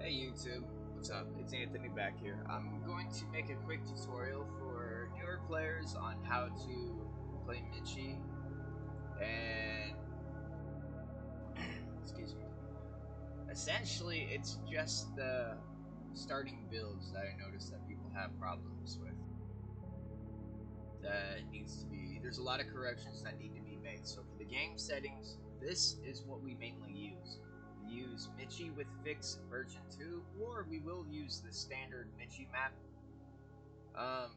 Hey YouTube, what's up? It's Anthony back here. I'm going to make a quick tutorial for newer players on how to play Michi and excuse me. Essentially, it's just the starting builds that I noticed that people have problems with. That needs to be, there's a lot of corrections that need to be made. So for the game settings, this is what we mainly use. We use Michi with Fix version 2, or we will use the standard Michi map.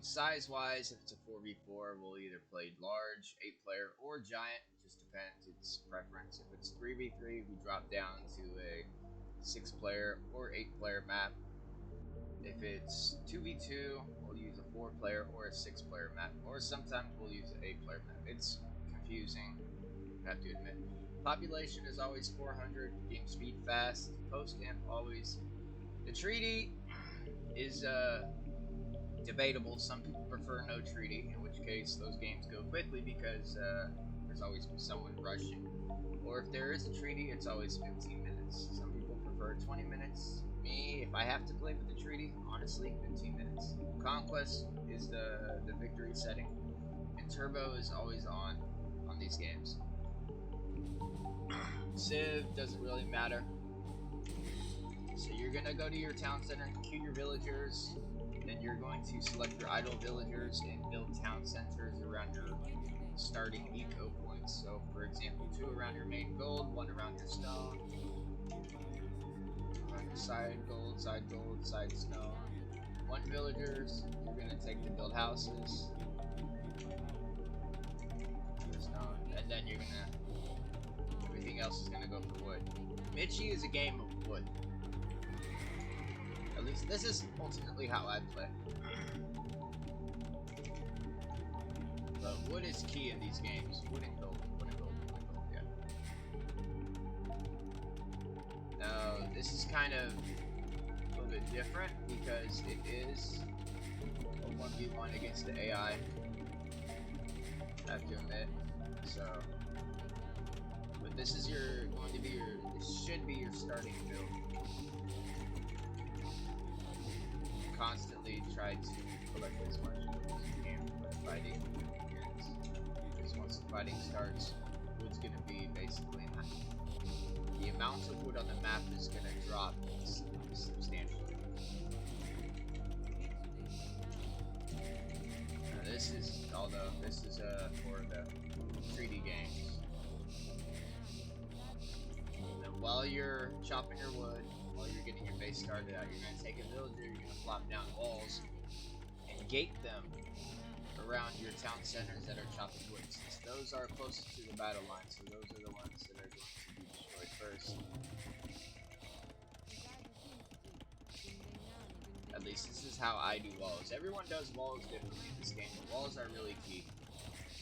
Size wise, if it's a 4v4, we'll either play large, 8 player, or giant. It just depends, it's preference. If it's 3v3, we drop down to a 6 player or 8 player map. If it's 2v2, we'll use a 4 player or a 6 player map, or sometimes we'll use an 8 player map. It's confusing, I have to admit. Population is always 400, game speed fast, post amp always. The treaty is debatable. Some people prefer no treaty, in which case those games go quickly because there's always someone rushing. Or if there is a treaty, it's always 15 minutes. Some people prefer 20 minutes. Me, if I have to play with the treaty, honestly, 15 minutes. Conquest is the victory setting, and turbo is always on these games. Civ doesn't really matter. So you're gonna go to your town center, queue your villagers, then you're going to select your idle villagers and build town centers around your starting eco points. So for example, 2 around your main gold, 1 around your stone, around your side gold, side stone. 1 villagers, you're gonna take to build houses, stone, and then you're gonna, everything else is gonna go for wood. Michi is a game of wood. At least this is ultimately how I play. But wood is key in these games. Wood and gold, yeah. Now, this is kind of a little bit different because it is a 1v1 against the AI. I have to admit. So, but this is this should be your starting build. Constantly try to collect as much wood as you can for fighting begins. Because once the fighting starts, wood's gonna be basically nothing. The amount of wood on the map is gonna drop substantially. Now this is for the treaty games. And while you're chopping your wood, while you're getting your base started out, you're going to take a villager, you're going to plop down walls and gate them around your town centers that are chopping wood, since those are closest to the battle line, so those are the ones that are going to be destroyed first. At least this is how I do walls. Everyone does walls differently in this game, but walls are really key,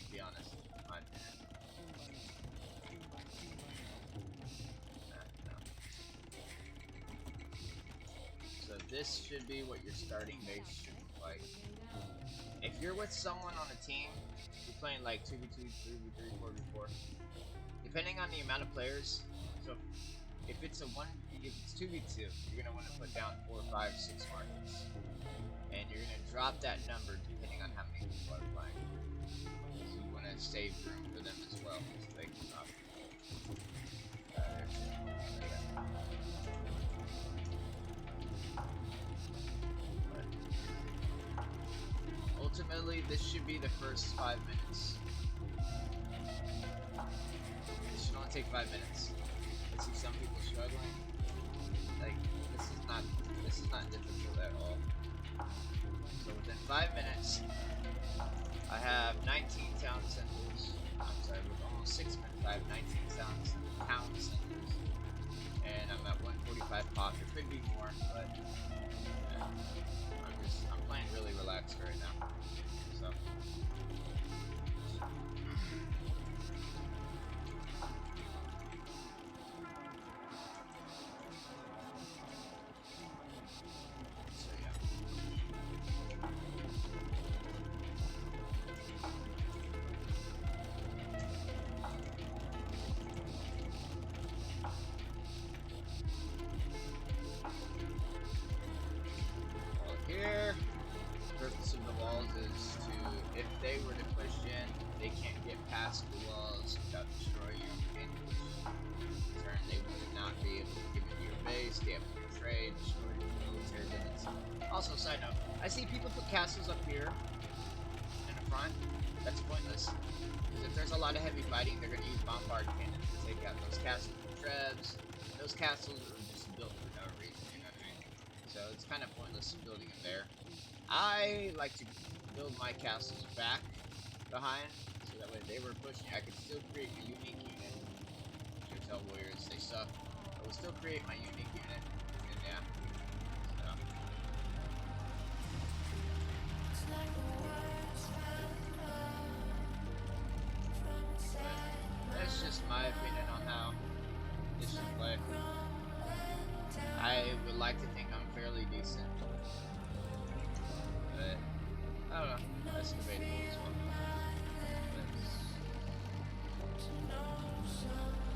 to be honest, in my opinion. So this should be what your starting base should look like. If you're with someone on a team, you're playing like 2v2, 3v3, 4v4. Depending on the amount of players, so if it's 2v2, you're gonna want to put down 4, 5, 6 markers, and you're gonna drop that number depending on how many people are playing. So you want to save room for them as well, so they can drop. Ultimately, this should be the first 5 minutes. This should only take 5 minutes. I see some people struggling. Like, this is not difficult at all. So within 5 minutes, I have 19 town centers. I'm sorry, with almost 6 minutes, I have 19 town centers. And I'm at 145 pop. There could be more, but yeah. I'm playing really relaxed right now. So yeah. past the walls without destroying your companion, which in turn they would not be able to give into your base, gamble your trade, destroy your military limits. Also, side note, I see people put castles up here in the front. That's pointless. Because if there's a lot of heavy fighting, they're going to use bombard cannons to take out those castles with trebs. Those castles are just built for no reason, you know what I mean? So it's kind of pointless building them there. I like to build my castles back behind, so that way if they were pushing, I could still create a unique unit. You tell warriors they suck. I will still create my unique unit, and yeah. So. That's just my opinion on how this should play. I would like to think I'm fairly decent, but I don't know. That's debatable as well.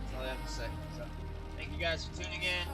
That's all I have to say. So, thank you guys for tuning in.